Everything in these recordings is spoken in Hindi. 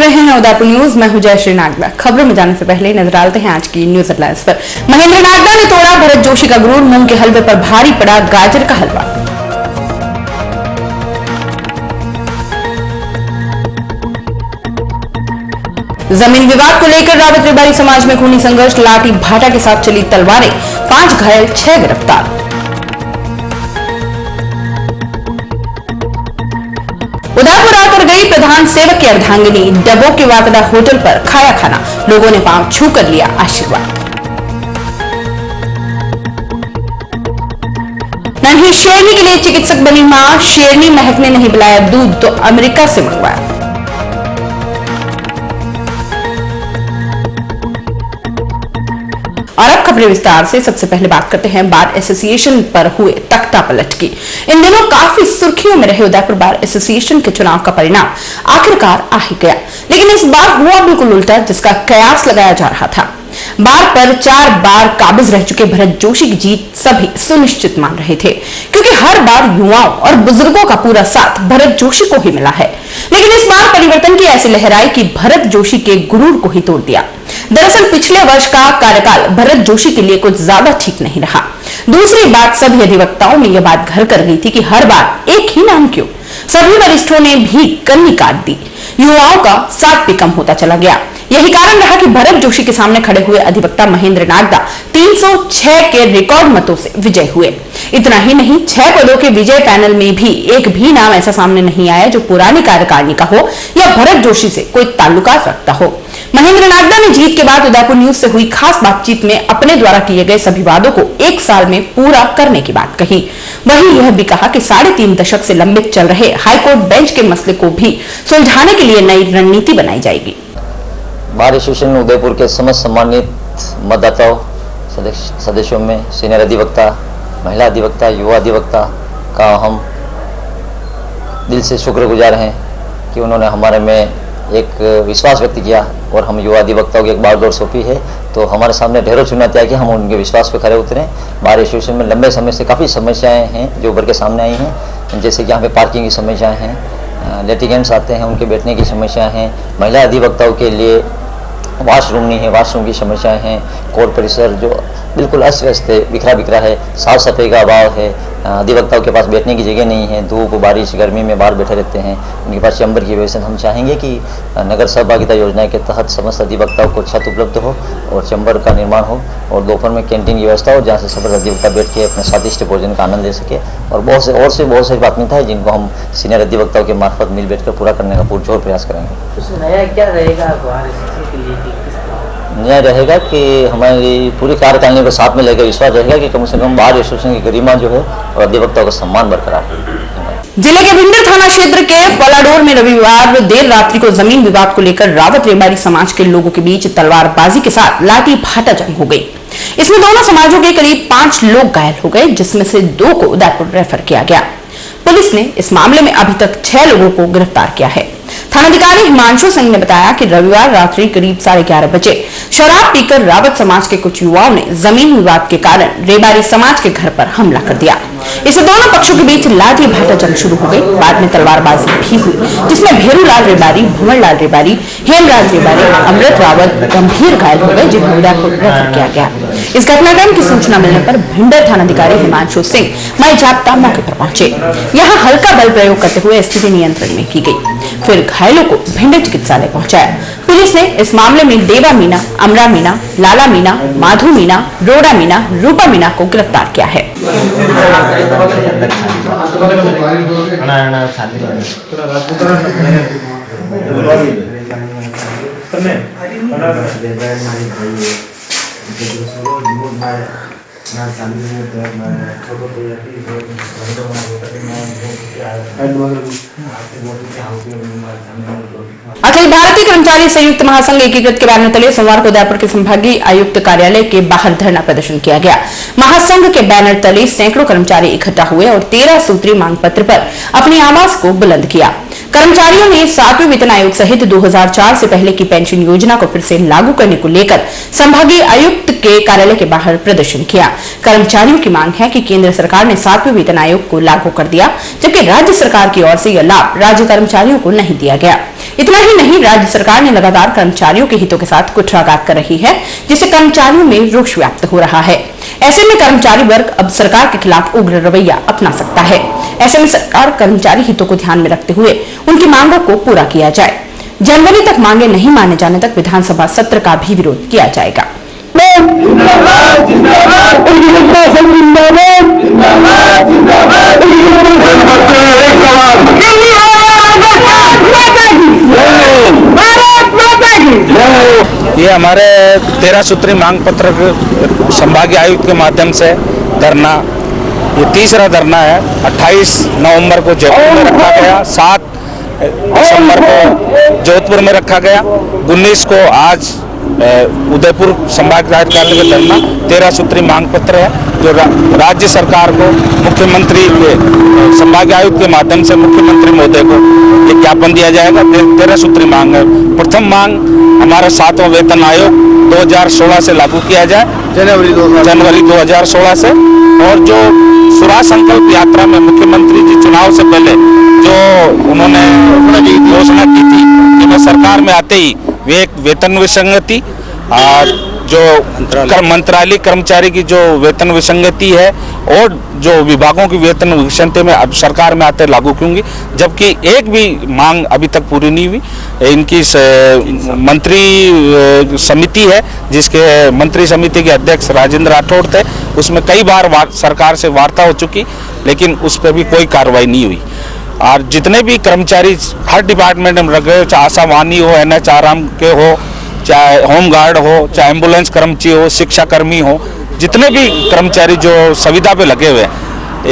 रहे हैं उदयपुर न्यूज। मैं हूं जयश्री नागदा। खबरों में जाने से पहले नजर डालते हैं आज की न्यूज हेडलाइंस पर। महेंद्र नागदा ने तोड़ा भरत जोशी का गुरूर, मूंग के हलवे पर भारी पड़ा गाजर का हलवा। जमीन विवाद को लेकर रावत रेबारी समाज में खूनी संघर्ष, लाठी भाटा के साथ चली तलवारें, 5 घायल 6 गिरफ्तार। उदयपुर आकर गई प्रधान सेवक की अर्धांगिनी, डबो के वाकदा होटल पर खाया खाना, लोगों ने पांव छू कर लिया आशीर्वाद। नन्ही शेरनी के लिए चिकित्सक बनी मां, शेरनी महक ने नहीं पिलाया दूध तो अमेरिका से मंगवाया। और अब खबरें विस्तार से। सबसे पहले बात करते हैं बार एसोसिएशन पर हुए तख्ता पलट की। इन दिनों काफी सुर्खियों में रहे उदयपुर बार एसोसिएशन के चुनाव का परिणाम आखिरकार आ ही गया, लेकिन इस बार हुआ बिल्कुल उल्टा, जिसका कयास लगाया जा रहा था। बार पर 4 बार काबिज रह चुके भरत जोशी की जीत सभी सुनिश्चित मान रहे थे, क्योंकि हर बार युवाओं और बुजुर्गों का पूरा साथ भरत जोशी को ही मिला है। लेकिन इस बार परिवर्तन की ऐसी लहर आई कि भरत जोशी के गुरूर को ही तोड़ दिया। दरअसल पिछले वर्ष का कार्यकाल भरत जोशी के लिए कुछ ज्यादा ठीक नहीं रहा। दूसरी बात, सभी अधिवक्ताओं में यह बात घर कर गई थी कि हर बार एक ही नाम क्यों। सभी वरिष्ठों ने भी कन्नी काट दी, युवाओं का साथ भी कम होता चला गया। यही कारण रहा कि भरत जोशी के सामने खड़े हुए अधिवक्ता महेंद्र नागदा 306 के रिकॉर्ड मतों से विजय हुए। इतना ही नहीं, 6 पदों के विजय पैनल में भी एक भी नाम ऐसा सामने नहीं आया जो पुरानी कार्यकारिणी का हो या भरत जोशी से कोई ताल्लुकात रखता हो। महेंद्र नागदा ने जीत के बाद उदयपुर न्यूज से हुई खास बातचीत में अपने द्वारा किए गए सभी वादों को 1 साल में पूरा करने की बात कही। वहीं यह भी कहा कि 3.5 दशक से लंबित चल रहे हाईकोर्ट बेंच के मसले को भी सुलझाने के लिए नई रणनीति बनाई जाएगी। बार एसोसिएशन उदयपुर के समस्त सम्मानित मतदाताओं, सदस्यों में सीनियर अधिवक्ता, महिला अधिवक्ता, युवा अधिवक्ता का हम दिल से शुक्रगुजार हैं कि उन्होंने हमारे में एक विश्वास व्यक्त किया और हम युवा अधिवक्ताओं की एक बागडोर सौंपी है। तो हमारे सामने ढेरों चुनौतियाँ कि हम उनके विश्वास पर खरे उतरें। बार एसोसिएशन में लंबे समय से काफ़ी समस्याएं हैं जो उभर के सामने आई हैं, जैसे कि यहाँ पे पार्किंग की समस्याएं हैं, लिटिगेंट्स आते हैं उनके बैठने की समस्याएं हैं, महिला अधिवक्ताओं के लिए वॉशरूम नहीं है, वॉशरूम की समस्याएं हैं, कोर्ट परिसर जो बिल्कुल अस्त व्यस्त है, बिखरा बिखरा है, साफ सफाई का अभाव है, अधिवक्ताओं के पास बैठने की जगह नहीं है, धूप बारिश गर्मी में बाहर बैठे रहते हैं, उनके पास चैम्बर की व्यवस्था। हम चाहेंगे कि नगर सहभागिता योजना के तहत समस्त अधिवक्ताओं को छत उपलब्ध हो और चैम्बर का निर्माण हो और दोपहर में कैंटीन की व्यवस्था हो जहाँ से सब अधिवक्ता बैठ के अपने स्वादिष्ट भोजन का आनंद ले सके। और बहुत सारी प्राथमिकता है जिनको हम सीनियर अधिवक्ताओं के मार्फत मिल बैठ कर पूरा करने का पुरजोर प्रयास करेंगे। नया क्या रहेगा न्याय रहेगा कि हमारी पूरी कार्यकारिणी को साथ में लेकर विश्वास रहेगा कि कम से कम बार एसोसिएशन की गरिमा जो है और अधिवक्ताओं का सम्मान बरकरार है। जिले के भिंडर थाना क्षेत्र के फलाडोर में रविवार देर रात्रि को जमीन विवाद को लेकर रावत रेबारी समाज के लोगों के बीच तलवारबाजी के साथ लाठी भाटा जंग हो गई। इसमें दोनों समाजों के करीब 5 लोग घायल हो गए, जिसमें से 2 को उदयपुर रेफर किया गया। पुलिस ने इस मामले में अभी तक 6 लोगों को गिरफ्तार किया है। थानाधिकारी हिमांशु सिंह ने बताया कि रविवार रात्रि करीब 11:30 बजे शराब पीकर रावत समाज के कुछ युवाओं ने जमीन विवाद के कारण रेबारी समाज के घर पर हमला कर दिया। इससे दोनों पक्षों के बीच लाठी भाटा जंग शुरू हो गई। बाद में तलवारबाजी भी हुई, जिसमें भेरूलाल रेबारी, भंवरलाल रेबारी, हेमराज रेबारी, अमृत रावत गंभीर घायल हो गए, जिन्हें उदयपुर रेफर किया गया। इस घटनाक्रम की सूचना मिलने पर भिंडर थानाधिकारी हिमांशु सिंह मई जाप्ता मौके पर पहुंचे। यहाँ हल्का बल प्रयोग करते हुए स्थिति नियंत्रण में की गई, फिर घायलों को भिंडर चिकित्सालय पहुंचाया। पुलिस ने इस मामले में देवा मीना, अमरा मीना, लाला मीना, माधु मीना, रोड़ा मीना, रूपा मीना को गिरफ्तार किया है। अखिल भारतीय कर्मचारी संयुक्त महासंघ एकीकृत के बैनर तले सोमवार को उदयपुर के संभागीय आयुक्त कार्यालय के बाहर धरना प्रदर्शन किया गया। महासंघ के बैनर तले सैकड़ों कर्मचारी इकट्ठा हुए और 13 सूत्री मांग पत्र पर अपनी आवाज को बुलंद किया। कर्मचारियों ने 7वें वेतन आयोग सहित 2004 से पहले की पेंशन योजना को फिर से लागू करने को लेकर संभागीय आयुक्त के कार्यालय के बाहर प्रदर्शन किया। कर्मचारियों की मांग है कि केंद्र सरकार ने 7वें वेतन आयोग को लागू कर दिया, जबकि राज्य सरकार की ओर से यह लाभ राज्य कर्मचारियों को नहीं दिया गया। इतना ही नहीं, राज्य सरकार ने लगातार कर्मचारियों के हितों के साथ कुठाराघात कर रही है, जिससे कर्मचारियों में रोष व्याप्त हो रहा है। ऐसे में कर्मचारी वर्ग अब सरकार के खिलाफ उग्र रवैया अपना सकता है। ऐसे में सरकार कर्मचारी हितों को ध्यान में रखते हुए उनकी मांगों को पूरा किया जाए। जनवरी तक मांगे नहीं माने जाने तक विधानसभा सत्र का भी विरोध किया जाएगा। ये हमारे 13 सूत्री मांग पत्र संभागीय आयुक्त के माध्यम से धरना, ये तीसरा धरना है। 28 नवंबर को जयपुर में रखा गया, 7 दिसंबर को जोधपुर में रखा गया, 19 को आज उदयपुर संभागीय कार्यालय में धरना 13 सूत्री मांग पत्र है, जो राज्य सरकार को मुख्यमंत्री के संभागीय आयुक्त के माध्यम से मुख्यमंत्री महोदय को ये ज्ञापन दिया जाएगा। 13 सूत्री मांग है। प्रथम मांग हमारा 7वां वेतन आयोग 2016 से लागू किया जाए, जनवरी 2016 से। और जो स्वराज संकल्प यात्रा में मुख्यमंत्री जी चुनाव से पहले जो उन्होंने घोषणा की थी कि मैं सरकार में आते ही वे एक वेतन विसंगति जो मंत्रालय कर्मचारी की जो वेतन विसंगति है और जो विभागों की वेतन विसंगति में अब सरकार में आते लागू होंगी, जबकि एक भी मांग अभी तक पूरी नहीं हुई। इनकी मंत्री समिति है, जिसके मंत्री समिति के अध्यक्ष राजेंद्र राठौड़ थे, उसमें कई बार सरकार से वार्ता हो चुकी, लेकिन उस पर भी कोई कार्रवाई नहीं हुई। और जितने भी कर्मचारी हर डिपार्टमेंट में लगे, चाहे आशा वानी हो, NHRM के हो, चाहे होम गार्ड हो, चाहे एम्बुलेंस कर्मचारी हो, शिक्षा कर्मी हो, जितने भी कर्मचारी जो संविदा पे लगे हुए हैं,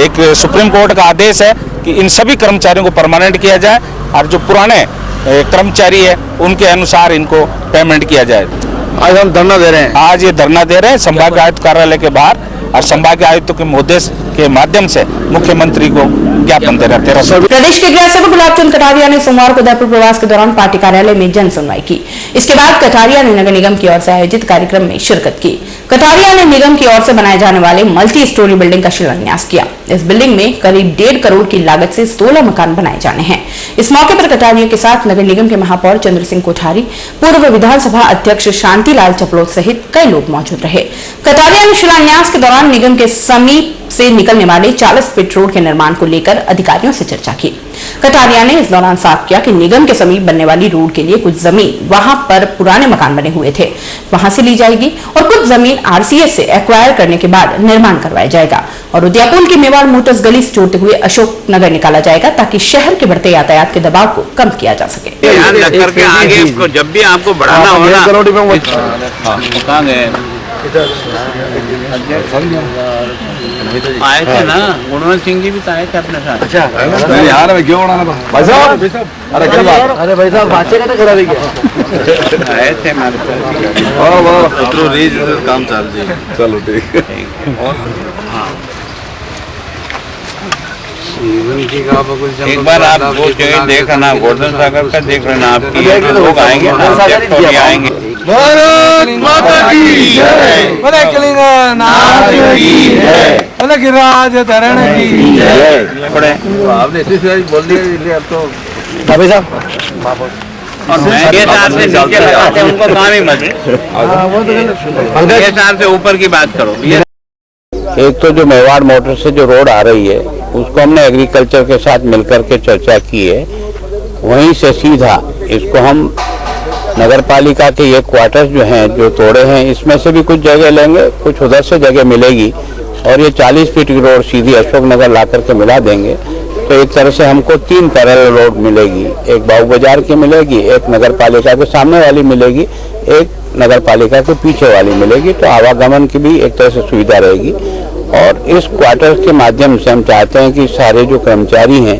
एक सुप्रीम कोर्ट का आदेश है कि इन सभी कर्मचारियों को परमानेंट किया जाए और जो पुराने कर्मचारी है उनके अनुसार इनको पेमेंट किया जाए। आज हम धरना दे रहे हैं। आज ये धरना दे रहे हैं संभागीय आयुक्त कार्यालय के बाहर, और संभागीय आयुक्त के महोदय के माध्यम से मुख्यमंत्री को ज्ञापन दे रहे हैं। प्रदेश के गृह सचिव गुलाब चंद कटारिया ने सोमवार को उदयपुर प्रवास के दौरान पार्टी कार्यालय में जन सुनवाई की। इसके बाद कटारिया ने नगर निगम की ओर से आयोजित कार्यक्रम में शिरकत की। कटारिया ने निगम की ओर से बनाए जाने वाले मल्टी स्टोरी बिल्डिंग का शिलान्यास किया। इस बिल्डिंग में करीब 1.5 करोड़ की लागत से 16 मकान बनाए जाने हैं। इस मौके पर कटारिया के साथ नगर निगम के महापौर चंद्र सिंह कोठारी, पूर्व विधानसभा अध्यक्ष शांतिलाल चपलोत सहित कई लोग मौजूद रहे। कटारिया ने शिलान्यास के दौरान निगम के समीप से निकलने वाले 40 फीट रोड के निर्माण को लेकर अधिकारियों से चर्चा की। कटारिया ने इस दौरान साफ किया कि निगम के समीप बनने वाली रोड के लिए कुछ जमीन वहां पर पुराने मकान बने हुए थे, वहां से ली जाएगी और कुछ जमीन RCS से एक्वायर करने के बाद निर्माण करवाया जाएगा और उदयपुर की मेवाड़ मोटर्स गली से जोड़ते हुए अशोक नगर निकाला जाएगा, ताकि शहर के बढ़ते यातायात के दबाव को कम किया जा सके। ध्यान रख करके आगे इसको जब भी आपको बढ़ाना होगा आए थे ना, गुणवंत सिंह जी भी तो आए थे अपने साथ। अच्छा यार मैं क्यों बनाना था भाई साहब? अरे क्या बात? अरे भाई साहब बातचीत करते खड़ा रही क्या? आए थे हमारे साथ। वाह वाह, तो रीज काम चल रही है। चलो ठीक है। और हाँ एक बार आप वो जो देखना गोवर्धन सागर का देख लेना, आपकी लोग आएंगे, आएंगे। भारत माता की जय, बोले कलिंगनाथ की जय, बोले गिरिराज धरण की जय। आपने इसी से बोल दिया, अब तो भाई साहब और ये तार से नीचे लगाते हैं उनको काम ही मत, ये तार से ऊपर की बात करो। एक तो जो मेवाड़ मोटर से जो रोड आ रही है उसको हमने एग्रीकल्चर के साथ मिलकर के चर्चा की है, वहीं से सीधा इसको हम नगर पालिका के ये क्वार्टर्स जो हैं जो तोड़े हैं इसमें से भी कुछ जगह लेंगे, कुछ उधर से जगह मिलेगी और ये 40 फीट की रोड सीधी अशोक नगर ला करके मिला देंगे। तो एक तरह से हमको 3 पैरेलल रोड मिलेगी, एक बाबू बाजार की मिलेगी, एक नगर पालिका के सामने वाली मिलेगी, एक नगर पालिका के पीछे वाली मिलेगी। तो आवागमन की भी एक तरह से सुविधा रहेगी और इस क्वार्टर्स के माध्यम से हम चाहते हैं कि सारे जो कर्मचारी हैं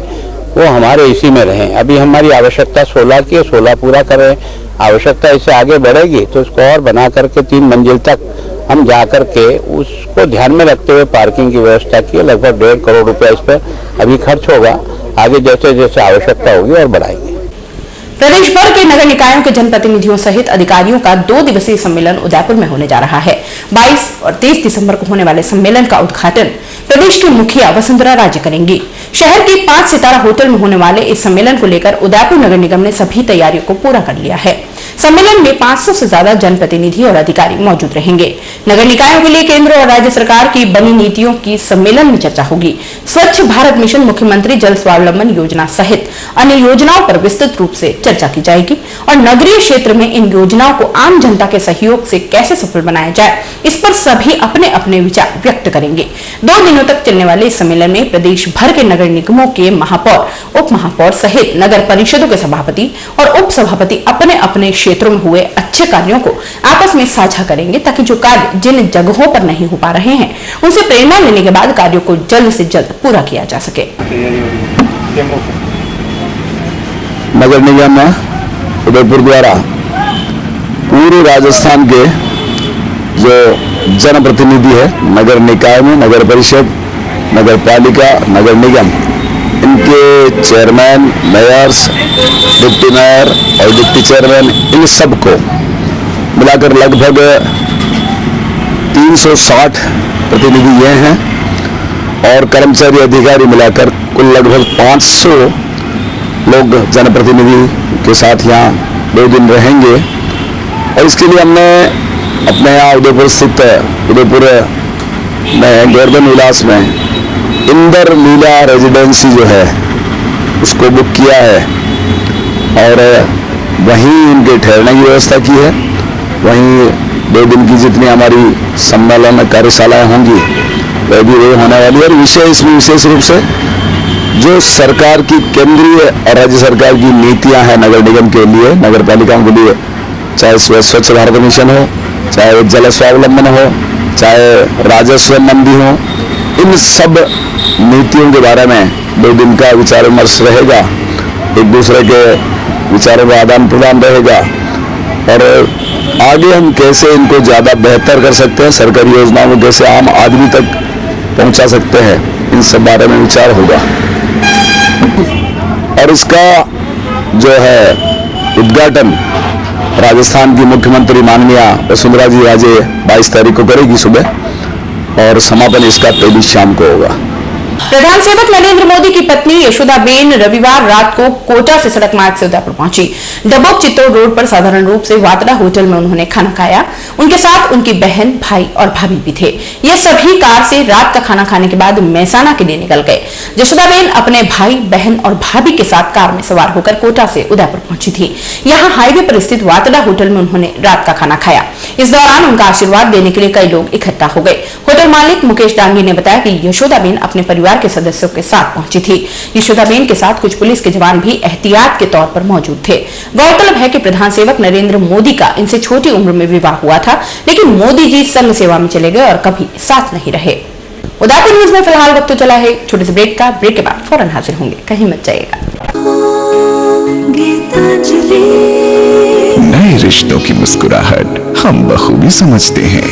वो हमारे इसी में रहें। अभी हमारी आवश्यकता 16 की है, 16 पूरा करें, आवश्यकता इससे आगे बढ़ेगी तो इसको और बना करके 3 मंजिल तक हम जा करके उसको ध्यान में रखते हुए पार्किंग की व्यवस्था की। लगभग 1.5 करोड़ रुपया इस पर अभी खर्च होगा, आगे जैसे जैसे आवश्यकता होगी और बढ़ाएंगे। प्रदेश भर के नगर निकायों के जनप्रतिनिधियों सहित अधिकारियों का 2 दिवसीय सम्मेलन उदयपुर में होने जा रहा है। 22 और 23 दिसंबर को होने वाले सम्मेलन का उद्घाटन प्रदेश की मुखिया वसुंधरा राजे करेंगी। शहर के 5 सितारा होटल में होने वाले इस सम्मेलन को लेकर उदयपुर नगर निगम ने सभी तैयारियों को पूरा कर लिया है। सम्मेलन में 500 से ज्यादा जनप्रतिनिधि और अधिकारी मौजूद रहेंगे। नगर निकायों के लिए केंद्र और राज्य सरकार की बनी नीतियों की सम्मेलन में चर्चा होगी। स्वच्छ भारत मिशन, मुख्यमंत्री जल स्वावलंबन योजना सहित अन्य योजनाओं पर विस्तृत रूप से चर्चा की जाएगी और नगरीय क्षेत्र में इन योजनाओं को आम जनता के सहयोग से कैसे सफल बनाया जाए, इस पर सभी अपने अपने विचार व्यक्त करेंगे। 2 दिनों तक चलने वाले इस सम्मेलन में प्रदेश भर के नगर निगमों के महापौर, उप महापौर सहित नगर परिषदों के सभापति और उप सभापति अपने अपने क्षेत्रों में हुए अच्छे कार्यों को आपस में साझा करेंगे, ताकि जो कार्य जिन जगहों पर नहीं हो पा रहे हैं उनसे प्रेरणा लेने के बाद कार्यों को जल्द से जल्द पूरा किया जा सके। नगर निगम उदयपुर द्वारा पूरे राजस्थान के जो जनप्रतिनिधि है, नगर निकाय में नगर परिषद, नगर पालिका, नगर निगम, इनके चेयरमैन, मेयर्स, डिप्टी मेयर और डिप्टी चेयरमैन, इन सबको मिलाकर लगभग 360 प्रतिनिधि ये हैं और कर्मचारी अधिकारी मिलाकर कुल लगभग 500 लोग जनप्रतिनिधि के साथ यहाँ 2 दिन रहेंगे। और इसके लिए हमने अपने यहाँ उदयपुर स्थित उदयपुर में गोवर्धन विलास में इंदर लीला रेजिडेंसी जो है उसको बुक किया है और वहीं इनके ठहरने की व्यवस्था की है। वहीं 2 दिन की जितनी हमारी सम्मेलन कार्यशालाएं होंगी वह भी होने वाली है। और विषय इसमें विशेष रूप से जो सरकार की केंद्रीय और राज्य सरकार की नीतियां हैं नगर निगम के लिए, नगर पालिकाओं के लिए, चाहे स्वच्छ भारत मिशन हो, चाहे जल स्वावलंबन हो, चाहे राजस्व संबंधी हो, इन सब नीतियों के बारे में 2 दिन का विचार विमर्श रहेगा। एक दूसरे के विचारों का आदान प्रदान रहेगा और आगे हम कैसे इनको ज़्यादा बेहतर कर सकते हैं, सरकारी योजनाओं को कैसे आम आदमी तक पहुंचा सकते हैं, इन सब बारे में विचार होगा। और इसका जो है उद्घाटन राजस्थान की मुख्यमंत्री माननीय वसुंधरा जी राजे 22 तारीख को करेगी सुबह और समापन इसका 23 शाम को होगा। प्रधान सेवक नरेंद्र मोदी की पत्नी यशोदाबेन रविवार रात को कोटा से सड़क मार्ग से उदयपुर पहुंची। डबोक चित्तौड़ रोड पर साधारण रूप से वातड़ा होटल में उन्होंने खाना खाया। उनके साथ उनकी बहन, भाई और भाभी भी थे। ये सभी कार से रात का खाना खाने के बाद मेहसाना के लिए निकल गए। यशोदाबेन अपने भाई, बहन और भाभी के साथ कार में सवार होकर कोटा से उदयपुर पहुंची थी। यहाँ हाईवे पर स्थित वातड़ा होटल में उन्होंने रात का खाना खाया। इस दौरान उनका आशीर्वाद देने के लिए कई लोग इकट्ठा हो गए। होटल मालिक मुकेश डांगी ने बताया कि यशोदाबेन अपने परिवार के सदस्यों के साथ पहुंची थी। यशोदाबेन के साथ कुछ पुलिस के जवान भी एहतियात के तौर पर मौजूद थे। गौरतलब है कि प्रधान सेवक नरेंद्र मोदी का इनसे छोटी उम्र में विवाह हुआ था, लेकिन मोदी जी संघ सेवा में चले गए और कभी साथ नहीं रहे। उदयपुर न्यूज में फिलहाल वक्त तो चला है छोटे से ब्रेक का। ब्रेक के बाद फौरन हाजिर होंगे, कहीं मत जाइएगा। नए रिश्तों की मुस्कुराहट हम बखूबी समझते हैं।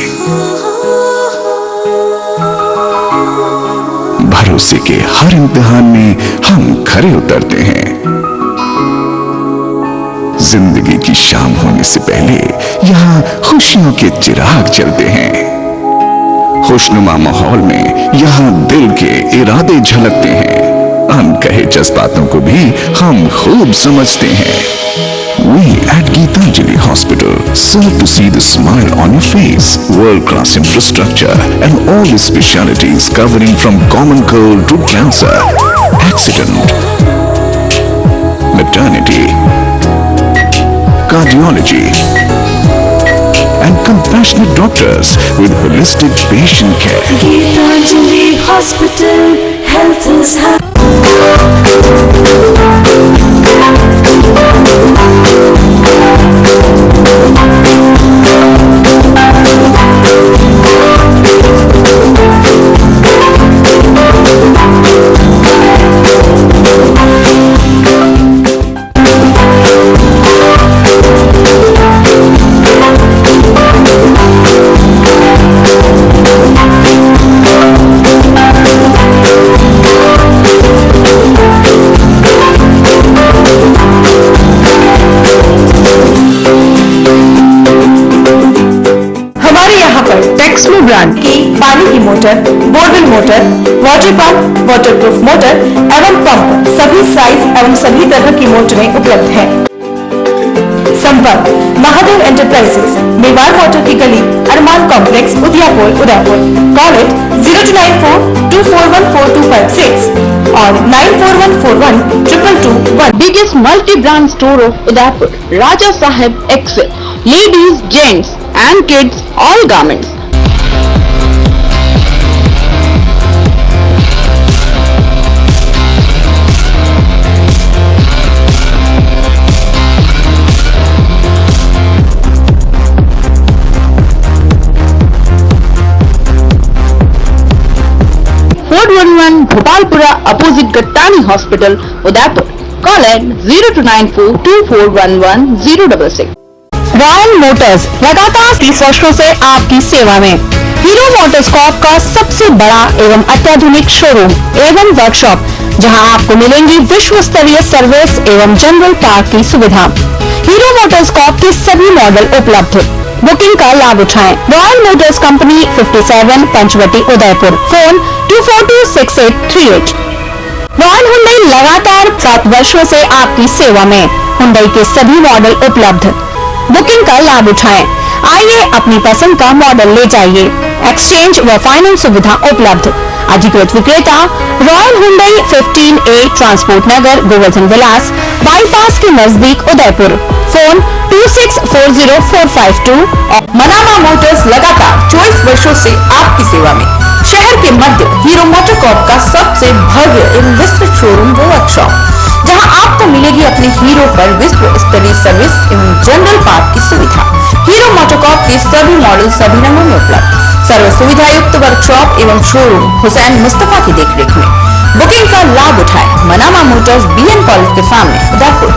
भरोसे के हर इम्तिहान में हम खरे उतरते हैं। जिंदगी की शाम होने से पहले यहाँ खुशियों के चिराग जलते हैं। खुशनुमा माहौल में यहाँ दिल के इरादे झलकते हैं। अनकहे जज्बातों को भी हम खूब समझते हैं। We at Geetanjali Hospital serve to see the smile on your face. World-class infrastructure and all the specialities covering from common cold to cancer, accident, maternity, cardiology, and compassionate doctors with holistic patient care. Geetanjali Hospital, health is happy. Brand की पानी की motor, borewell motor, water pump, waterproof motor एवं पंप सभी साइज एवं सभी तरह की मोटरें उपलब्ध हैं। संपर्क महादेव एंटरप्राइजेस, मेवाड़ वाटर की गली, Arman complex, Udaipur Udaipur. Call it 0294241426 और 9414122221। Biggest multi-brand store of Udaipur, Raja Sahib Excel, ladies, gents and kids, all garments. Bhopalpura opposite Gattani Hospital, Udaipur. Call at 029424110066. Royal Motors लगातार 30 वर्षों से आपकी सेवा में। हीरो मोटरस्कॉप का सबसे बड़ा एवं अत्याधुनिक शोरूम एवं वर्कशॉप, जहां आपको मिलेंगी विश्व स्तरीय सर्विस एवं जनरल पार्ट की सुविधा। हीरो मोटरस्कॉप के सभी मॉडल उपलब्ध। बुकिंग का लाभ उठाएं। Royal motors company 57 Panchavati Udaipur. Phone 2426838। Royal Hyundai लगातार 7 वर्षों से आपकी सेवा में। हुंडई के सभी मॉडल उपलब्ध। बुकिंग का लाभ उठाएं। आइए अपनी पसंद का मॉडल ले जाइए। एक्सचेंज व फाइनेंस सुविधा उपलब्ध। अधिकृत विक्रेता रॉयल हुंडई 15A ट्रांसपोर्ट नगर, गोवर्धन विलास, बाईपास के नजदीक उदयपुर। फोन 264045 और मनामा मोटर्स लगातार 24 वर्षों से आपकी सेवा में। शहर के मध्य हीरो मोटरकॉर्प का सबसे भव्य एवं विस्तृत शोरूम व वर्कशॉप, जहां आपको मिलेगी अपने हीरो पर विश्व स्तरीय सर्विस एवं जनरल पार्ट की सुविधा। हीरो मोटरकॉर्प के सभी मॉडल सभी रंगों में उपलब्ध। सर्व सुविधा युक्त वर्कशॉप एवं शोरूम हुसैन मुस्तफा की देखरेख में। बुकिंग का लाभ उठाएं। मनामा मोटर्स BN कॉलेज के सामने उदयपुर।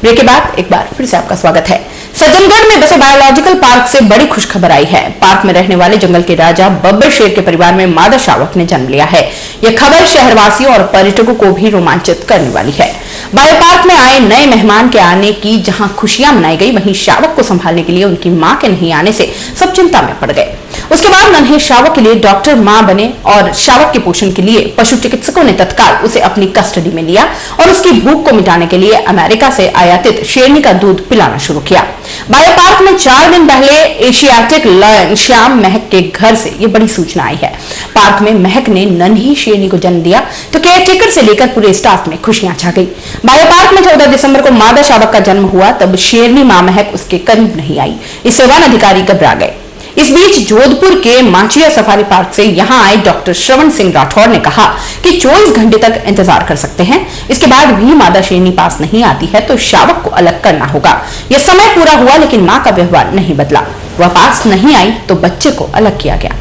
ब्रेक के बाद एक बार फिर से आपका स्वागत है। सज्जनगढ़ में बसे बायोलॉजिकल पार्क से बड़ी खुशखबर आई है। पार्क में रहने वाले जंगल के राजा बब्बर शेर के परिवार में मादा शावक ने जन्म लिया है। यह खबर शहरवासियों और पर्यटकों को भी रोमांचित करने वाली है। बायो पार्क में आए नए मेहमान के आने की जहां खुशियां मनाई गई, वहीं शावक को संभालने के लिए उनकी मां के नहीं आने से सब चिंता में पड़ गए। उसके बाद नन्हे शावक के लिए डॉक्टर मां बने और शावक के पोषण के लिए पशु चिकित्सकों ने तत्काल उसे अपनी कस्टडी में लिया और उसकी भूख को मिटाने के लिए अमेरिका से आयातित शेरनी का दूध पिलाना शुरू किया। बायो पार्क में 4 दिन पहले एशियाटिक लायन श्याम महक के घर से ये बड़ी सूचना आई है। पार्क में महक ने नन्ही शेरनी को जन्म दिया तो केयरटेकर से लेकर पूरे स्टाफ में खुशियां छा गई। बायो पार्क में 14 दिसंबर को मादा शावक का जन्म हुआ, तब शेरनी मां महक उसके करीब नहीं आई। इससे वन अधिकारी घबरा गए। इस बीच जोधपुर के मांचिया सफारी पार्क से यहां आए डॉक्टर श्रवण सिंह राठौर ने कहा कि 24 घंटे तक इंतजार कर सकते हैं। इसके बाद भी मादा शेरनी पास नहीं आती है तो शावक को अलग करना होगा। यह समय पूरा हुआ लेकिन मां का व्यवहार नहीं बदला। वह पास नहीं आई तो बच्चे को अलग किया गया।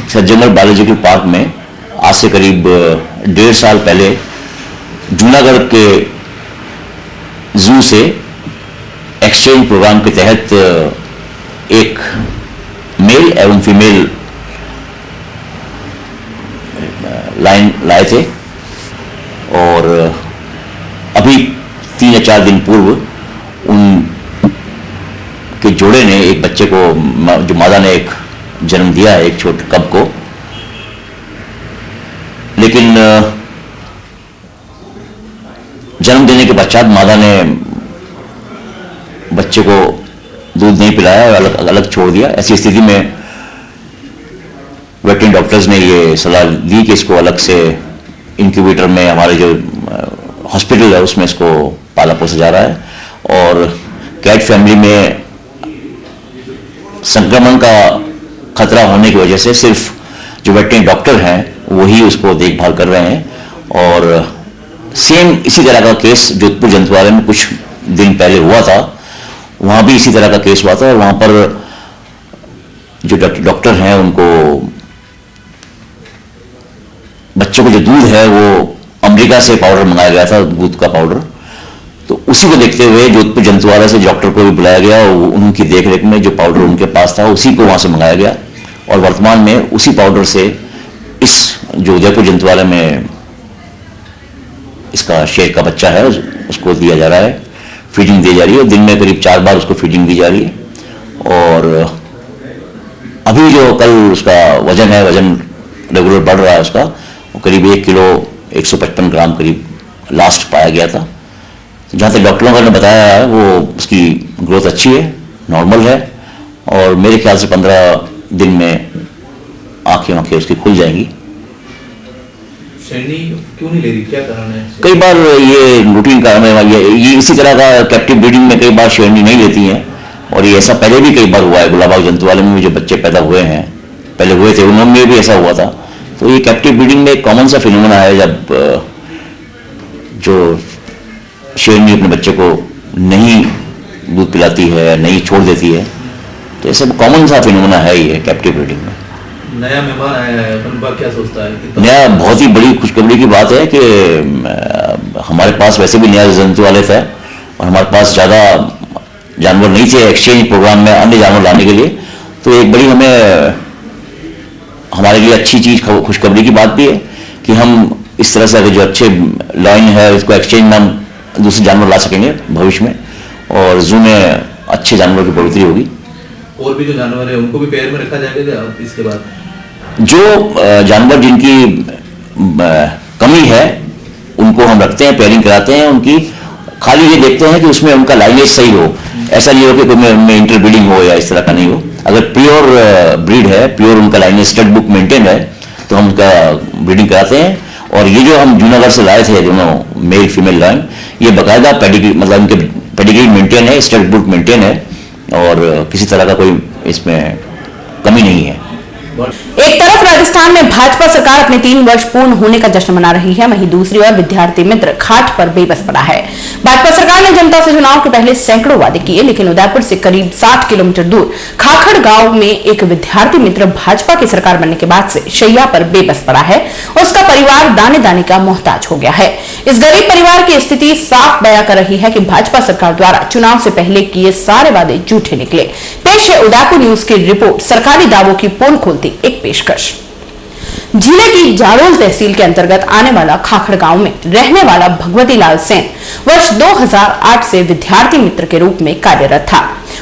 सज्जनगढ़ बायोलॉजिकल पार्क में आज से करीब 1.5 साल पहले जूनागढ़ के जू से एक्सचेंज प्रोग्राम के तहत एक मेल एवं फीमेल लाइन लाए थे और अभी 3 या 4 दिन पूर्व उन के जोड़े ने एक बच्चे को, जो मादा ने एक जन्म दिया है, एक छोटे कब को। लेकिन जन्म देने के पश्चात मादा ने बच्चे को दूध नहीं पिलाया और अलग छोड़ दिया। ऐसी स्थिति में वेटरनरी डॉक्टर्स ने ये सलाह दी कि इसको अलग से इंक्यूबेटर में, हमारे जो हॉस्पिटल है उसमें इसको पाला पोसा जा रहा है। और कैट फैमिली में संक्रमण का खतरा होने की वजह से सिर्फ जो वेटरनरी डॉक्टर हैं वही उसको देखभाल कर रहे हैं। और सेम इसी तरह का केस जोधपुर जंतुआलय में कुछ दिन पहले हुआ था, वहाँ भी इसी तरह का केस हुआ था और वहाँ पर जो डॉक्टर हैं उनको बच्चों को जो दूध है वो अमेरिका से पाउडर मंगाया गया था, दूध का पाउडर। तो उसी को देखते हुए जोधपुर जंतुआलय से डॉक्टर को भी बुलाया गया और उनकी देखरेख में जो पाउडर उनके पास था उसी को वहाँ से मंगाया गया और वर्तमान में उसी पाउडर से इस जो उदयपुर जंतुआलय में इसका शेर का बच्चा है उसको दिया जा रहा है, फीडिंग दी जा रही है। दिन में करीब 4 बार उसको फीडिंग दी जा रही है और अभी जो कल उसका वजन है, वजन रेगुलर बढ़ रहा है उसका, वो करीब 1 किलो 155 ग्राम करीब लास्ट पाया गया था। जहाँ तक डॉक्टरों ने बताया है वो उसकी ग्रोथ अच्छी है, नॉर्मल है और मेरे ख्याल से 15 दिन में आंखें उसकी खुल जाएंगी। क्यों नहीं ले रही, क्या कारण है? कई बार ये रूटीन कारण है, ये इसी तरह का कैप्टिव ब्रीडिंग में कई बार शेरनी नहीं लेती हैं और ये ऐसा पहले भी कई बार हुआ है। गुलाबाग जंतुआलय में भी जो बच्चे पैदा हुए हैं, पहले हुए थे, उनमें भी ऐसा हुआ था। तो ये कैप्टिव ब्रीडिंग में एक कॉमन सा फिनोमेना है, जब जो शेरनी अपने बच्चे को नहीं दूध पिलाती है, नहीं छोड़ देती है, तो ये सब कॉमन सा फिनोमेना है ये कैप्टिव ब्रीडिंग में। नया मेहमान आया है, अपन क्या सोचता है? नया बहुत ही बड़ी खुशखबरी की बात है कि हमारे पास वैसे भी नया जंतुआलय था और हमारे पास ज़्यादा जानवर नहीं थे एक्सचेंज प्रोग्राम में अन्य जानवर लाने के लिए। तो एक बड़ी हमारे लिए अच्छी चीज़, खुशखबरी की बात भी है कि हम इस तरह से जो अच्छे लाइन है उसको एक्सचेंज में हम दूसरे जानवर ला सकेंगे भविष्य में और जू में अच्छे जानवरों की बढ़ोतरी होगी। और भी जो जानवर है उनको भी पेयर में रखा जाएगा इसके बाद? जो जानवर जिनकी कमी है उनको हम रखते हैं, पेयरिंग कराते हैं उनकी, खाली ये देखते हैं कि उसमें उनका लाइनेज सही हो। ऐसा नहीं हो कि उनमें इंटरब्रीडिंग हो या इस तरह का नहीं हो। अगर प्योर ब्रीड है, प्योर उनका लाइनेज स्टड बुक मेंटेन है तो हम उनका ब्रीडिंग कराते हैं। और ये जो हम जूनागढ़ से लाए थे दोनों मेल फीमेल लाइन, ये बाकायदा पेडिग्री, मतलब उनके पेडिग्री मेंटेन है, स्टड बुक मेंटेन है और किसी तरह का कोई इसमें कमी नहीं है। एक तरफ राजस्थान में भाजपा सरकार अपने 3 वर्ष पूर्ण होने का जश्न मना रही है, वहीं दूसरी ओर विद्यार्थी मित्र खाट पर बेबस पड़ा है। भाजपा सरकार ने जनता से चुनाव के पहले सैकड़ों वादे किए, लेकिन उदयपुर से करीब 60 किलोमीटर दूर खाखड़ गांव में एक विद्यार्थी मित्र भाजपा की सरकार बनने के बाद से शैया पर बेबस पड़ा है और उसका परिवार दाने दाने का मोहताज हो गया है। इस गरीब परिवार की स्थिति साफ बयां कर रही है कि भाजपा सरकार द्वारा चुनाव से पहले किए सारे वादे झूठे निकले। पेश है उदयपुर न्यूज की रिपोर्ट, सरकारी दावों की पोल खोलती एक पेशकश। जिले की जाड़ोल तहसील के अंतर्गत आने वाला खाखड़ गांव में रहने वाला भगवती लाल सेन वर्ष 2008 से विद्यार्थी मित्र के रूप में कार्यरत था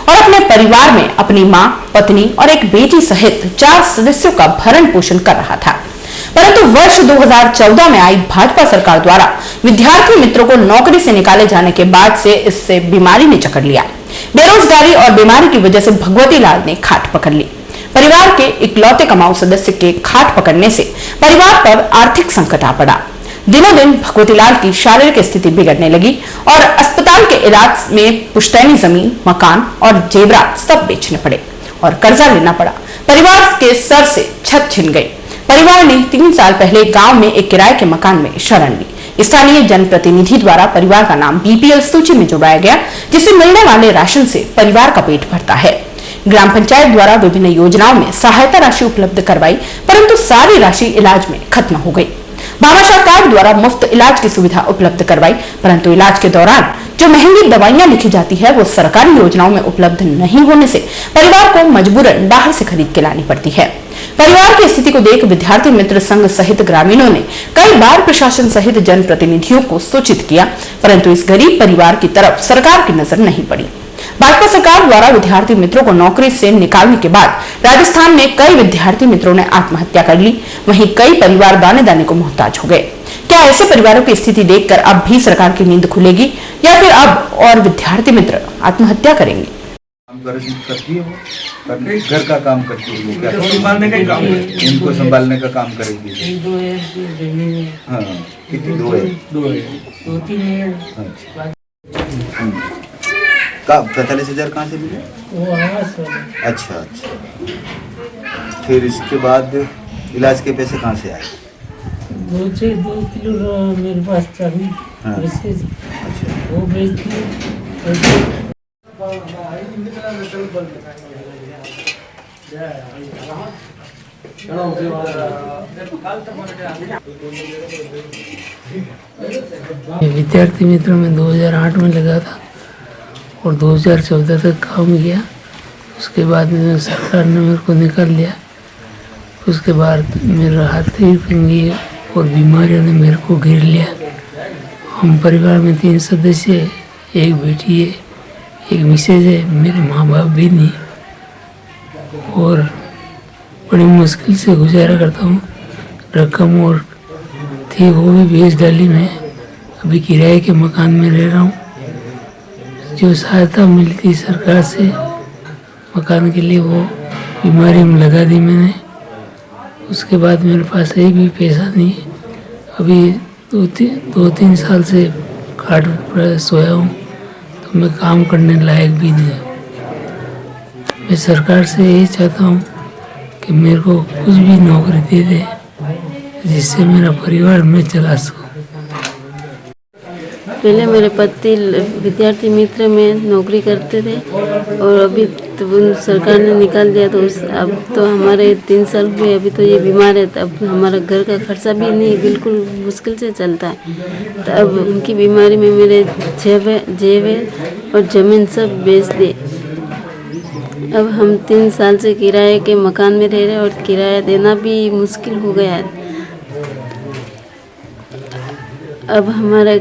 और अपने परिवार में अपनी मां, पत्नी और एक बेटी सहित 4 सदस्यों का भरण पोषण कर रहा था। परंतु वर्ष 2014 में आई भाजपा सरकार द्वारा विद्यार्थी मित्रों को नौकरी से निकाले जाने के बाद से इससे बीमारी ने जकड़ लिया। बेरोजगारी और बीमारी की वजह से भगवती लाल ने खाट पकड़ ली। परिवार के इकलौते कमाऊ सदस्य के खाट पकड़ने से परिवार पर आर्थिक संकट आ पड़ा। दिनों दिन भगवती लाल की शारीरिक स्थिति बिगड़ने लगी और अस्पताल के इलाज में पुश्तैनी जमीन, मकान और जेवरात सब बेचने पड़े और कर्जा लेना पड़ा। परिवार के सर से छत छिन गई। परिवार ने 3 साल पहले गांव में एक किराए के मकान में शरण ली। स्थानीय जनप्रतिनिधि द्वारा परिवार का नाम बीपीएल सूची में जुड़वाया गया, जिससे मिलने वाले राशन से परिवार का पेट भरता है। ग्राम पंचायत द्वारा विभिन्न योजनाओं में सहायता राशि उपलब्ध करवाई, परंतु सारी राशि इलाज में खत्म हो गई। भामाशाह कार्ड द्वारा मुफ्त इलाज की सुविधा उपलब्ध करवाई, परंतु इलाज के दौरान जो महंगी दवाइयां लिखी जाती है वो सरकारी योजनाओं में उपलब्ध नहीं होने से परिवार को मजबूरन बाहर से खरीद के लानी पड़ती है। परिवार की स्थिति को देख विद्यार्थी मित्र संघ सहित ग्रामीणों ने कई बार प्रशासन सहित जनप्रतिनिधियों को सूचित किया, परंतु इस गरीब परिवार की तरफ सरकार की नजर नहीं पड़ी। भाजपा सरकार द्वारा विद्यार्थी मित्रों को नौकरी से निकालने के बाद राजस्थान में कई विद्यार्थी मित्रों ने आत्महत्या कर ली, वहीं कई परिवार दाने दाने को मोहताज हो गए। क्या ऐसे परिवारों की स्थिति देखकर अब भी सरकार की नींद खुलेगी या फिर अब और विद्यार्थी मित्र आत्महत्या करेंगे? करती है वो, घर का काम करती है वो, क्या संभालने का काम, इनको संभालने का काम करेगी। हाँ, कितनी? 2 है। का 45,000 कहाँ से मिले? अच्छा अच्छा। फिर इसके बाद इलाज के पैसे कहाँ से आए? 2 किलो मेरे पास चाहिए, वो बेच दिए। विद्यार्थी मित्र में 2008 में लगा था और 2014 तक काम किया। उसके बाद में सरकार ने मेरे को निकाल लिया। उसके बाद मेरा हाथी तंगी और बीमारियों ने मेरे को घेर लिया। हम परिवार में 3 सदस्य है, एक बेटी है, एक मिसेज है, मेरे माँ बाप भी नहीं, और बड़ी मुश्किल से गुजारा करता हूँ। रकम और थी वो भी बेच डाली। मैं अभी किराए के मकान में रह रहा हूँ। जो सहायता मिली थी सरकार से मकान के लिए, वो बीमारी में लगा दी मैंने। उसके बाद मेरे पास एक भी पैसा नहीं है। अभी 2-3 साल से खाट पर सोया हूँ, तो मैं काम करने लायक भी नहीं। मैं सरकार से यही चाहता हूँ कि मेरे को कुछ भी नौकरी दे दे, जिससे मेरा परिवार मैं चला सकूँ। पहले मेरे पति विद्यार्थी मित्र में नौकरी करते थे और अभी तो सरकार ने निकाल दिया, तो अब तो हमारे 3 साल हुए। अभी तो ये बीमार है, तो अब हमारा घर का खर्चा भी नहीं, बिल्कुल मुश्किल से चलता है। तो अब उनकी बीमारी में मेरे जेवर और ज़मीन सब बेच दिए। अब हम 3 साल से किराए के मकान में रह रहे हैं और किराया देना भी मुश्किल हो गया है। अब हमारा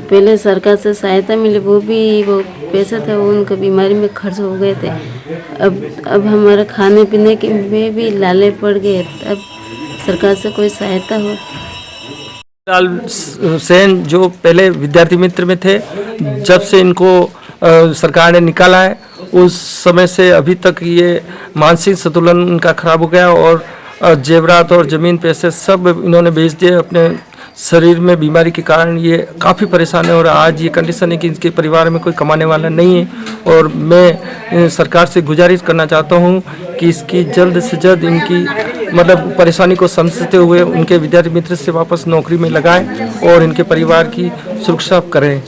पहले सरकार से सहायता मिली, वो पैसा था वो उनका बीमारी में खर्च हो गए थे। अब हमारा खाने पीने के में भी लाले पड़ गए। अब सरकार से कोई सहायता हो। लाल सेन जो पहले विद्यार्थी मित्र में थे, जब से इनको सरकार ने निकाला है उस समय से अभी तक ये मानसिक संतुलन उनका खराब हो गया और जेवरात और ज़मीन पैसे सब इन्होंने बेच दिए। अपने शरीर में बीमारी के कारण ये काफ़ी परेशान है और आज ये कंडीशन है कि इनके परिवार में कोई कमाने वाला नहीं है। और मैं सरकार से गुजारिश करना चाहता हूँ कि इसकी जल्द से जल्द इनकी मतलब परेशानी को समझते हुए उनके विद्यार्थी मित्र से वापस नौकरी में लगाएं और इनके परिवार की सुरक्षा करें।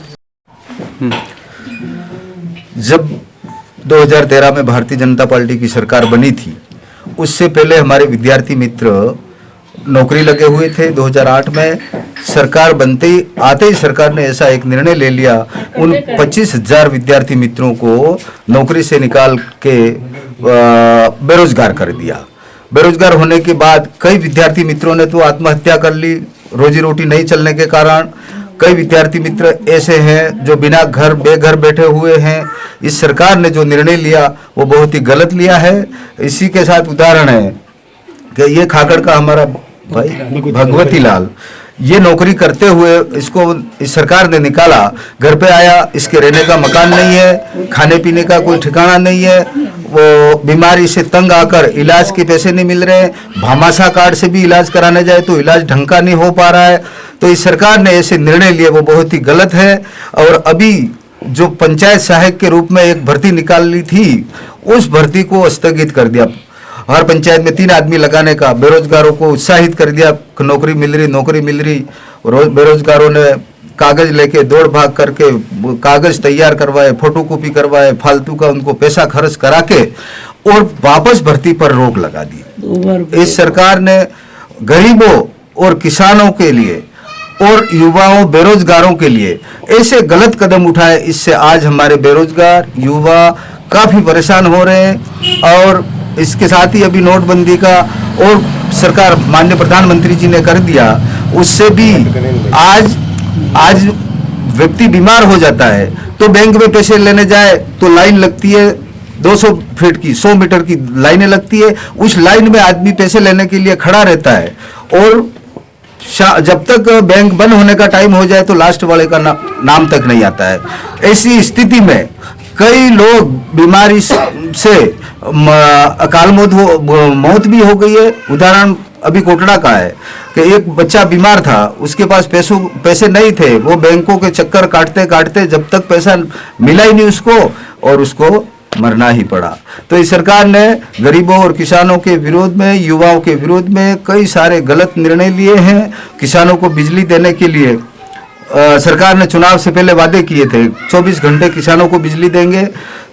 जब 2013 में भारतीय जनता पार्टी की सरकार बनी थी, उससे पहले हमारे विद्यार्थी मित्र नौकरी लगे हुए थे। 2008 में सरकार बनते ही आते ही सरकार ने ऐसा एक निर्णय ले लिया, उन 25,000 विद्यार्थी मित्रों को नौकरी से निकाल के बेरोजगार कर दिया। बेरोजगार होने के बाद कई विद्यार्थी मित्रों ने तो आत्महत्या कर ली, रोजी रोटी नहीं चलने के कारण। कई विद्यार्थी मित्र ऐसे हैं जो बिना बेघर बैठे हुए हैं। इस सरकार ने जो निर्णय लिया वो बहुत ही गलत लिया है। इसी के साथ उदाहरण है कि ये खागड़ का हमारा भाई भगवती लाल, ये नौकरी करते हुए इसको इस सरकार ने निकाला, घर पे आया, इसके रहने का मकान नहीं है, खाने पीने का कोई ठिकाना नहीं है, वो बीमारी से तंग आकर इलाज के पैसे नहीं मिल रहे हैं, भामाशाह कार्ड से भी इलाज कराने जाए तो इलाज ढंग का नहीं हो पा रहा है। तो इस सरकार ने ऐसे निर्णय लिए वो बहुत ही गलत है। और अभी जो पंचायत सहायक के रूप में एक भर्ती निकाली थी, उस भर्ती को स्थगित कर दिया। हर पंचायत में 3 आदमी लगाने का, बेरोजगारों को उत्साहित कर दिया, नौकरी मिल रही। बेरोजगारों ने कागज लेके दौड़ भाग करके कागज तैयार करवाए, फोटोकॉपी करवाए, फालतू का उनको पैसा खर्च करा के और वापस भर्ती पर रोक लगा दी। इस सरकार ने गरीबों और किसानों के लिए और युवाओं बेरोजगारों के लिए ऐसे गलत कदम उठाए, इससे आज हमारे बेरोजगार युवा काफी परेशान हो रहे हैं। और इसके साथ ही अभी नोटबंदी का और सरकार माननीय प्रधानमंत्री जी ने कर दिया, उससे भी आज व्यक्ति बीमार हो जाता है तो बैंक में पैसे लेने जाए तो लाइन लगती है, 200 फीट की 100 मीटर की लाइनें लगती है। उस लाइन में आदमी पैसे लेने के लिए खड़ा रहता है और जब तक बैंक बंद होने का टाइम हो जाए तो लास्ट वाले का नाम तक नहीं आता है। ऐसी स्थिति में कई लोग बीमारी से अकाल मौत भी हो गई है। उदाहरण अभी कोटड़ा का है कि एक बच्चा बीमार था, उसके पास पैसे नहीं थे, वो बैंकों के चक्कर काटते काटते जब तक पैसा मिला ही नहीं उसको, और उसको मरना ही पड़ा। तो इस सरकार ने गरीबों और किसानों के विरोध में, युवाओं के विरोध में कई सारे गलत निर्णय लिए हैं। किसानों को बिजली देने के लिए सरकार ने चुनाव से पहले वादे किए थे 24 घंटे किसानों को बिजली देंगे।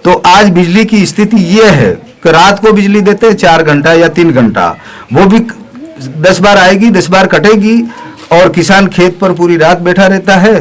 तो आज बिजली की स्थिति ये है कि रात को बिजली देते हैं 4 घंटा या 3 घंटा, वो भी 10 बार आएगी 10 बार कटेगी और किसान खेत पर पूरी रात बैठा रहता है।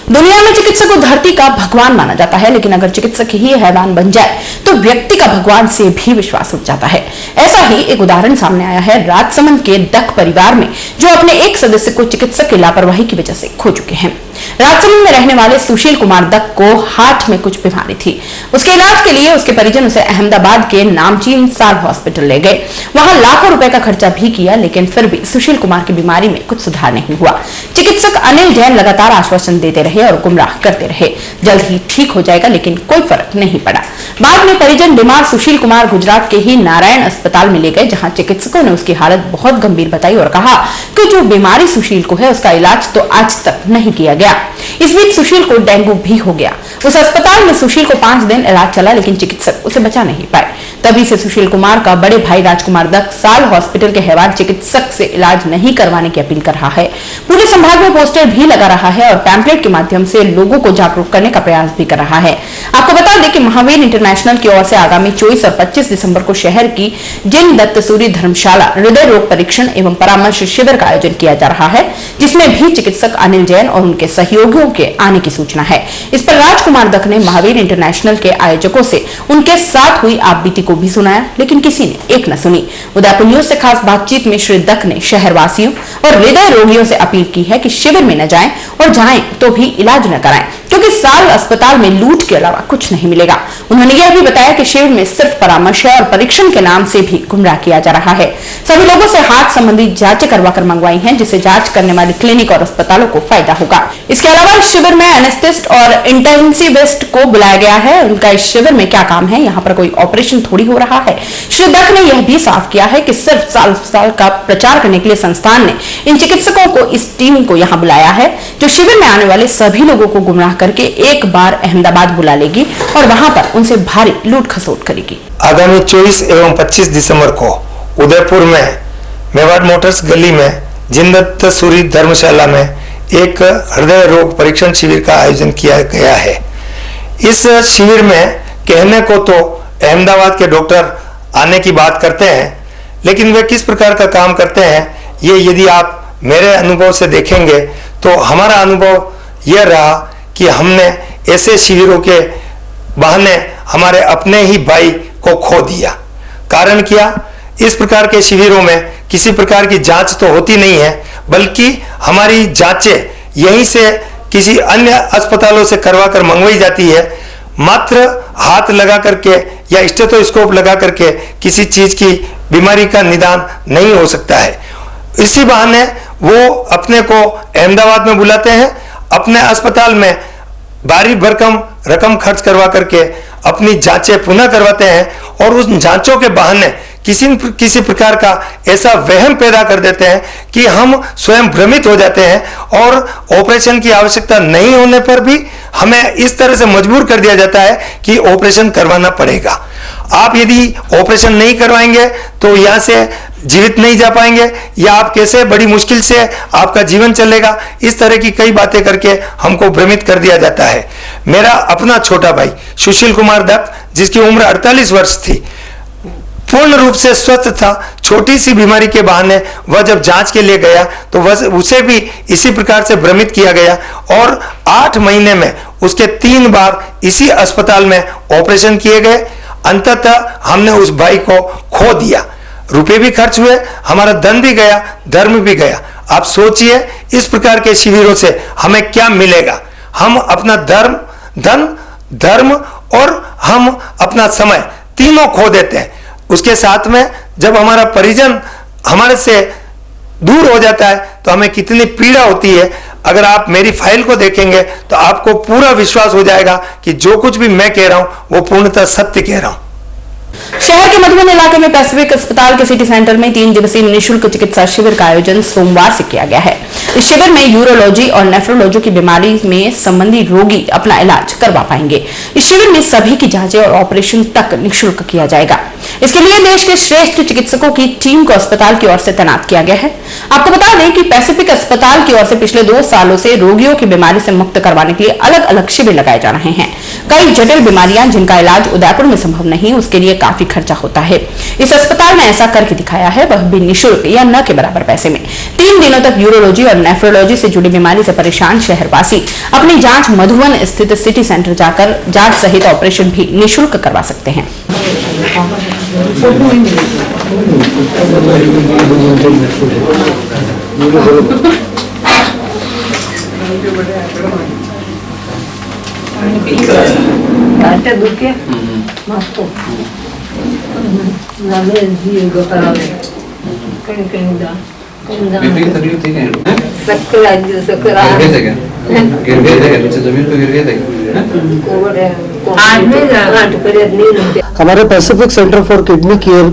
दुनिया में चिकित्सक को धरती का भगवान माना जाता है, लेकिन अगर चिकित्सक ही हैवान बन जाए तो व्यक्ति का भगवान से भी विश्वास उठ जाता है। ऐसा ही एक उदाहरण सामने आया है राजसमंद के दक परिवार में, जो अपने एक सदस्य को चिकित्सक की लापरवाही की वजह से खो चुके हैं। राजसमंद में रहने वाले सुशील कुमार दक को हार्ट में कुछ बीमारी थी। उसके इलाज के लिए उसके परिजन उसे अहमदाबाद के नामचीन साल हॉस्पिटल ले गए। वहां लाखों रुपए का खर्चा भी किया, लेकिन फिर भी सुशील कुमार की बीमारी में कुछ सुधार नहीं हुआ। चिकित्सक अनिल जैन लगातार आश्वासन देते रहे और गुमराह करते रहे, जल्द ही ठीक हो जाएगा, लेकिन कोई फर्क नहीं पड़ा। बाद में परिजन बीमार सुशील कुमार गुजरात के ही नारायण अस्पताल में ले गए, जहां चिकित्सकों ने उसकी हालत बहुत गंभीर बताई और कहा कि जो बीमारी सुशील को है उसका इलाज तो आज तक नहीं किया गया। इस बीच सुशील को डेंगू भी हो गया। उस अस्पताल में सुशील को 5 दिन इलाज चला, लेकिन चिकित्सक उसे बचा नहीं पाए। तभी से सुशील कुमार का बड़े भाई राजकुमार दत्त साल हॉस्पिटल के हैवान चिकित्सक से इलाज नहीं करवाने की अपील कर रहा है। पूरे संभाग में पोस्टर भी लगा रहा है और पैम्पलेट के माध्यम से लोगों को जागरूक करने का प्रयास भी कर रहा है। आपको बता दें कि महावीर इंटरनेशनल की ओर से आगामी 24 और 25 दिसंबर को शहर की जिन दत्तसूरी धर्मशाला हृदय रोग परीक्षण एवं परामर्श शिविर का आयोजन किया जा रहा है, जिसमें भी चिकित्सक अनिल जैन और उनके सहयोगियों के आने की सूचना है। इस पर राजकुमार दत्त ने महावीर इंटरनेशनल के आयोजकों से उनके साथ हुई आपबीती को भी सुनाया, लेकिन किसी ने एक न सुनी। उदयपुर न्यूज से खास बातचीत में श्री दत्त ने शहरवासियों और हृदय रोगियों से अपील की है कि शिविर में न जाएं और जाएं तो भी इलाज न कराएं, क्योंकि साल अस्पताल में लूट के अलावा कुछ नहीं मिलेगा। उन्होंने यह भी बताया कि शिविर में सिर्फ परामर्श और परीक्षण के नाम से भी गुमराह किया जा रहा है। सभी लोगों से हार्ट संबंधी जांचें करवाकर मंगवाई हैं, जिससे जांच करने वाले क्लिनिक और अस्पतालों को फायदा होगा। इसके अलावा इस शिविर में एनेस्थिस्ट और इंटेंसिविस्ट को बुलाया गया है। उनका इस शिविर में क्या काम है, यहाँ पर कोई ऑपरेशन थोड़ी हो रहा है। श्री दत्त ने यह भी साफ किया है कि सिर्फ साल का प्रचार करने के लिए संस्थान ने इन चिकित्सकों को, इस टीम को यहाँ बुलाया है, जो शिविर में आने वाले सभी लोगों को गुमराह करके एक बार अहमदाबाद बुला लेगी और वहां पर उनसे भारी लूट खसोट करेगी। आगामी 24 एवं 25 दिसंबर को उदयपुर में मेवाड़ मोटर्स गली में जिंदत सूरी धर्मशाला में एक हृदय रोग परीक्षण शिविर का आयोजन किया गया है। इस शिविर में कहने को तो अहमदाबाद के डॉक्टर आने की बात करते हैं, लेकिन वे किस प्रकार का काम करते हैं, ये यदि आप मेरे अनुभव से देखेंगे तो हमारा अनुभव यह रहा कि हमने ऐसे शिविरों के बहाने हमारे अपने ही भाई को खो दिया। कारण क्या, इस प्रकार के शिविरों में किसी प्रकार की जांच तो होती नहीं है, बल्कि हमारी जांचें यहीं से किसी अन्य अस्पतालों से करवा कर मंगवाई जाती है। मात्र हाथ लगा करके या स्टेथोस्कोप लगा करके किसी चीज की बीमारी का निदान नहीं हो सकता है। इसी बहाने वो अपने को अहमदाबाद में बुलाते हैं, अपने अस्पताल में भारी भरकम रकम खर्च करवा करके अपनी जांचें पुनः करवाते हैं और उस जांचों के बहाने किसी प्रकार का ऐसा वहम पैदा कर देते हैं कि हम स्वयं भ्रमित हो जाते हैं और ऑपरेशन की आवश्यकता नहीं होने पर भी हमें इस तरह से मजबूर कर दिया जाता है कि ऑपरेशन करवाना पड़ेगा। आप यदि ऑपरेशन नहीं करवाएंगे तो यहाँ से जीवित नहीं जा पाएंगे, या आप कैसे बड़ी मुश्किल से आपका जीवन चलेगा, इस तरह की कई बातें करके हमको भ्रमित कर दिया जाता है। मेरा अपना छोटा भाई सुशील कुमार दत्त, जिसकी उम्र 48 वर्ष थी, पूर्ण रूप से स्वस्थ था। छोटी सी बीमारी के बहाने वह जब जांच के लिए गया तो वह उसे भी इसी प्रकार से भ्रमित किया गया और 8 महीने में उसके 3 बार इसी अस्पताल में ऑपरेशन किए गए। अंततः हमने उस भाई को खो दिया, रुपए भी खर्च हुए, हमारा धन भी गया, धर्म भी गया। आप सोचिए इस प्रकार के शिविरों से हमें क्या मिलेगा। हम अपना धर्म और हम अपना समय तीनों खो देते हैं। उसके साथ में जब हमारा परिजन हमारे से दूर हो जाता है तो हमें कितनी पीड़ा होती है। अगर आप मेरी फाइल को देखेंगे तो आपको पूरा विश्वास हो जाएगा कि जो कुछ भी मैं कह रहा हूं वो पूर्णतः सत्य कह रहा हूं। शहर के मधुबन इलाके में पैसिफिक अस्पताल के सिटी सेंटर में 3 दिवसीय निःशुल्क चिकित्सा शिविर का आयोजन सोमवार से किया गया है। इस शिविर में यूरोलॉजी और नेफ्रोलॉजी की बीमारी में संबंधी रोगी अपना इलाज करवा पाएंगे। इस शिविर में सभी की जांचें और ऑपरेशन तक निःशुल्क किया जाएगा। इसके लिए देश के श्रेष्ठ चिकित्सकों की टीम को अस्पताल की ओर से तैनात किया गया है। आपको बता दें कि पैसिफिक अस्पताल की ओर से पिछले 2 सालों से रोगियों की बीमारी से मुक्त करवाने के लिए अलग अलग शिविर लगाए जा रहे हैं। कई जटिल बीमारियां जिनका इलाज उदयपुर में संभव नहीं, उसके लिए काफी खर्चा होता है। इस अस्पताल ने ऐसा करके दिखाया है, वह भी निःशुल्क या न के बराबर पैसे में। 3 दिनों तक यूरोलॉजी और नेफ्रोलॉजी से जुड़ी बीमारी से परेशान शहरवासी अपनी जांच मधुबन स्थित सिटी सेंटर जाकर जांच सहित ऑपरेशन भी निःशुल्क करवा सकते हैं। हमारे Pacific centre for kidney care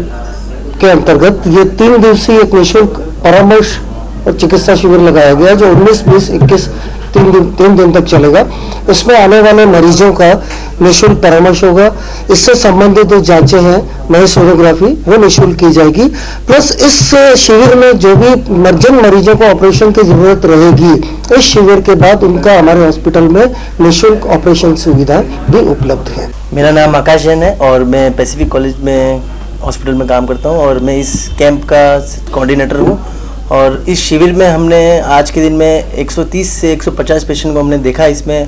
के अंतर्गत ये 3 दिवसीय एक निःशुल्क परामर्श और चिकित्सा शिविर लगाया गया जो 19, 20, 21 3 दिन तक चलेगा। इसमें आने वाले मरीजों का निःशुल्क परामर्श होगा। इससे संबंधित जो जांचें हैं, नई सोनोग्राफी, वो निःशुल्क की जाएगी। प्लस इस शिविर में जो भी जिन मरीजों को ऑपरेशन की जरूरत रहेगी, इस शिविर के बाद उनका हमारे हॉस्पिटल में निःशुल्क ऑपरेशन सुविधा भी उपलब्ध है। मेरा नाम आकाश जैन है और मैं पैसिफिक कॉलेज में हॉस्पिटल में काम करता हूँ और मैं इस कैंप का कोऑर्डिनेटर हूँ। और इस शिविर में हमने आज के दिन में 130 से 150 पेशेंट को हमने देखा इसमें,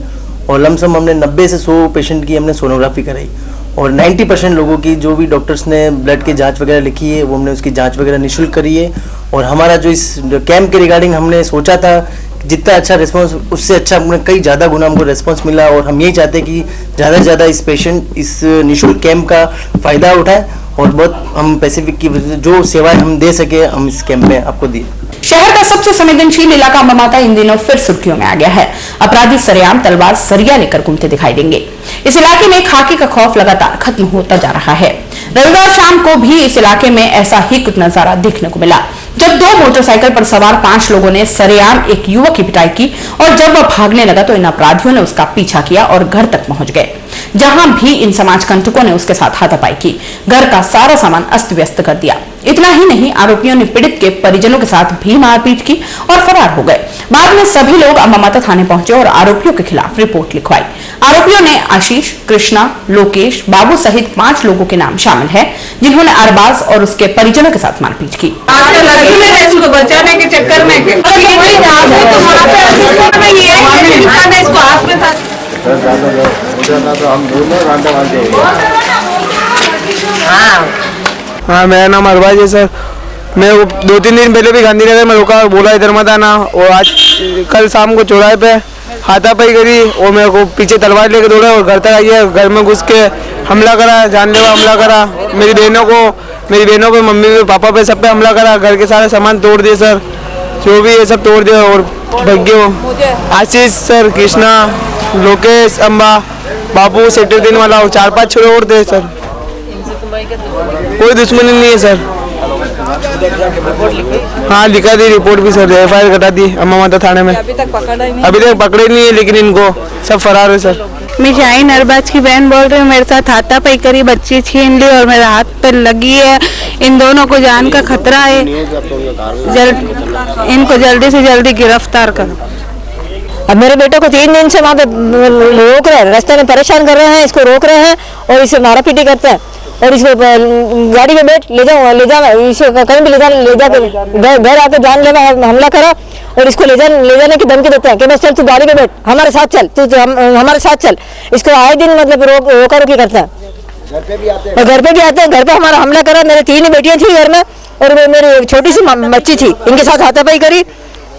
और लमसम हमने 90 से 100 पेशेंट की हमने सोनोग्राफी कराई और 90% लोगों की जो भी डॉक्टर्स ने ब्लड की जांच वगैरह लिखी है वो हमने उसकी जांच वगैरह निःशुल्क करी है। और हमारा जो इस कैंप के रिगार्डिंग हमने सोचा था जितना अच्छा रिस्पांस, उससे अच्छा हमने कई ज़्यादा गुना हमको रिस्पांस मिला। और हम यही चाहते हैं कि ज़्यादा से ज़्यादा इस पेशेंट इस निःशुल्क कैंप का फ़ायदा उठाएं और बहुत हम पैसिफिक की जो सेवाएं हम दे सके हम इस कैंप में आपको दिए। शहर का सबसे संवेदनशील इलाका अम्बामाता इन दिनों फिर सुर्खियों में आ गया है। अपराधी सरेआम तलवार सरिया लेकर घूमते दिखाई देंगे। इस इलाके में खाकी का खौफ लगातार खत्म होता जा रहा है। रविवार शाम को भी इस इलाके में ऐसा ही कुछ नजारा देखने को मिला, जब 2 मोटरसाइकिल पर सवार 5 लोगों ने सरेआम एक युवक की पिटाई की और जब वह भागने लगा तो इन अपराधियों ने उसका पीछा किया और घर तक पहुंच गए, जहां भी इन समाज कंटकों ने उसके साथ हाथापाई की, घर का सारा सामान अस्त व्यस्त कर दिया। इतना ही नहीं, आरोपियों ने पीड़ित के परिजनों के साथ भी मारपीट की और फरार हो गए। बाद में सभी लोग अम्बामाता थाने पहुंचे और आरोपियों के खिलाफ रिपोर्ट लिखवाई। आरोपियों ने आशीष, कृष्णा, लोकेश, बाबू सहित 5 लोगों के नाम शामिल है, जिन्होंने अरबाज और उसके परिजनों के साथ मारपीट की। इसको बचाने के चक्कर में हाँ, मेरा नाम अरबाज है सर। मैं 2-3 दिन पहले भी गांधीनगर में रुका, बोला इधर मत आना, और आज कल शाम को चौराहे पे हाथापाई करी और मेरे को पीछे तलवार लेके दौड़े और घर तक आई है। घर में घुस के हमला करा, जानलेवा हमला करा। मेरी बहनों पे, मम्मी पे, पापा पे, सब पे हमला करा। घर के सारे सामान तोड़ दिए सर, जो भी है सब तोड़ दिया और भग गए। आशीष सर, कृष्णा, लोकेश, अम्बा, बाबू, सेक्टर 3 वाला और 4-5 छोरे और थे सर। कोई दुश्मनी नहीं है सर। हाँ, लिखा दी रिपोर्ट भी सर, FIR कटा दी अम्बामाता थाने में। अभी तक पकड़े नहीं है, लेकिन इनको सब फरार है सर। मैं शाहीन अरबाज की बहन बोल रही हूँ। मेरे साथ हाथापाई करी, बच्ची छीन ली और मेरा हाथ पे लगी है। इन दोनों को जान का खतरा है, इनको जल्दी से जल्दी गिरफ्तार करो। अब मेरे बेटे को 3 दिन से वहाँ पे रोक रहे हैं, रास्ते में परेशान कर रहे हैं, इसको रोक रहे हैं और इसे मारा पीटी करते हैं और इसको गाड़ी में बैठ ले जाओ इसे कहीं भी ले जा घर आके जानलेवा हमला करा और इसको ले जाने की धमकी देते हैं कि बस चल तू गाड़ी में बैठ, हमारे साथ चल, तू हमारे साथ चल। इसको आए दिन मतलब रोका रोकी करते हैं और घर पे भी आते हैं। घर पे हमारा हमला करा। मेरे 3 बेटियां थी घर में और मेरी छोटी सी बच्ची थी, इनके साथ हाथापाई करी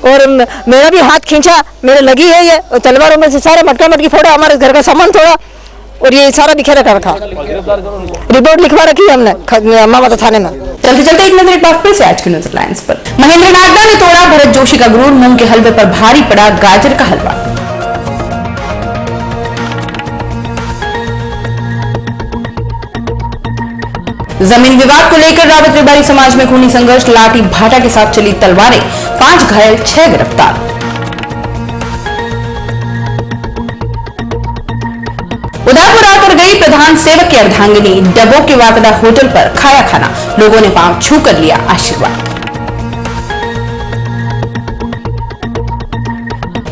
और मेरा भी हाथ खींचा, मेरे लगी है ये और तलवारों में से सारे मटका मटकी फोड़ा, हमारे घर का सामान तोड़ा और ये सारा बिखेरा कर रखा। रिपोर्ट लिखवा रखी है हमने अम्बामाता थाने में। चलते चलते एक नजर टॉप पे से आज की नजर लाइन्स पर। महेंद्र नागदा ने तोड़ा भरत जोशी का गुरूर, मूंग के हलवे पर भारी पड़ा गाजर का हलवा। जमीन विवाद को लेकर रावत रिबारी समाज में खूनी संघर्ष, लाठी भाटा के साथ चली तलवारें, 5 घायल 6 गिरफ्तार। उदयपुर आकर गई प्रधान सेवक की अर्धांगिनी, डबो के वातड़ा होटल पर खाया खाना, लोगों ने पांव छूकर लिया आशीर्वाद।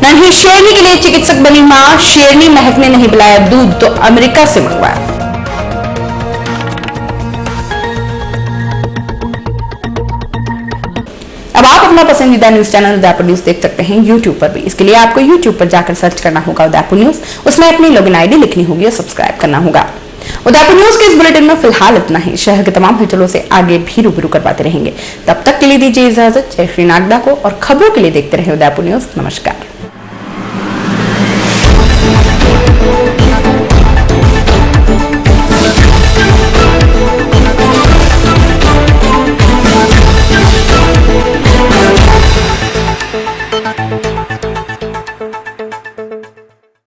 नन्ही शेरनी के लिए चिकित्सक बनी मां, शेरनी महक ने नहीं पिलाया दूध तो अमेरिका से मंगवाया। अब आप अपना पसंदीदा न्यूज चैनल उदयपुर न्यूज देख सकते हैं यूट्यूब पर भी। इसके लिए आपको यूट्यूब पर जाकर सर्च करना होगा उदयपुर न्यूज, उसमें अपनी लॉगिन आईडी लिखनी होगी और सब्सक्राइब करना होगा। उदयपुर न्यूज के इस बुलेटिन में फिलहाल इतना ही। शहर के तमाम हलचलों से आगे भी रूबरू करवाते रहेंगे। तब तक के लिए दीजिए इजाजत। जय श्री नागदा को, और खबरों के लिए देखते रहे उदयपुर न्यूज। नमस्कार।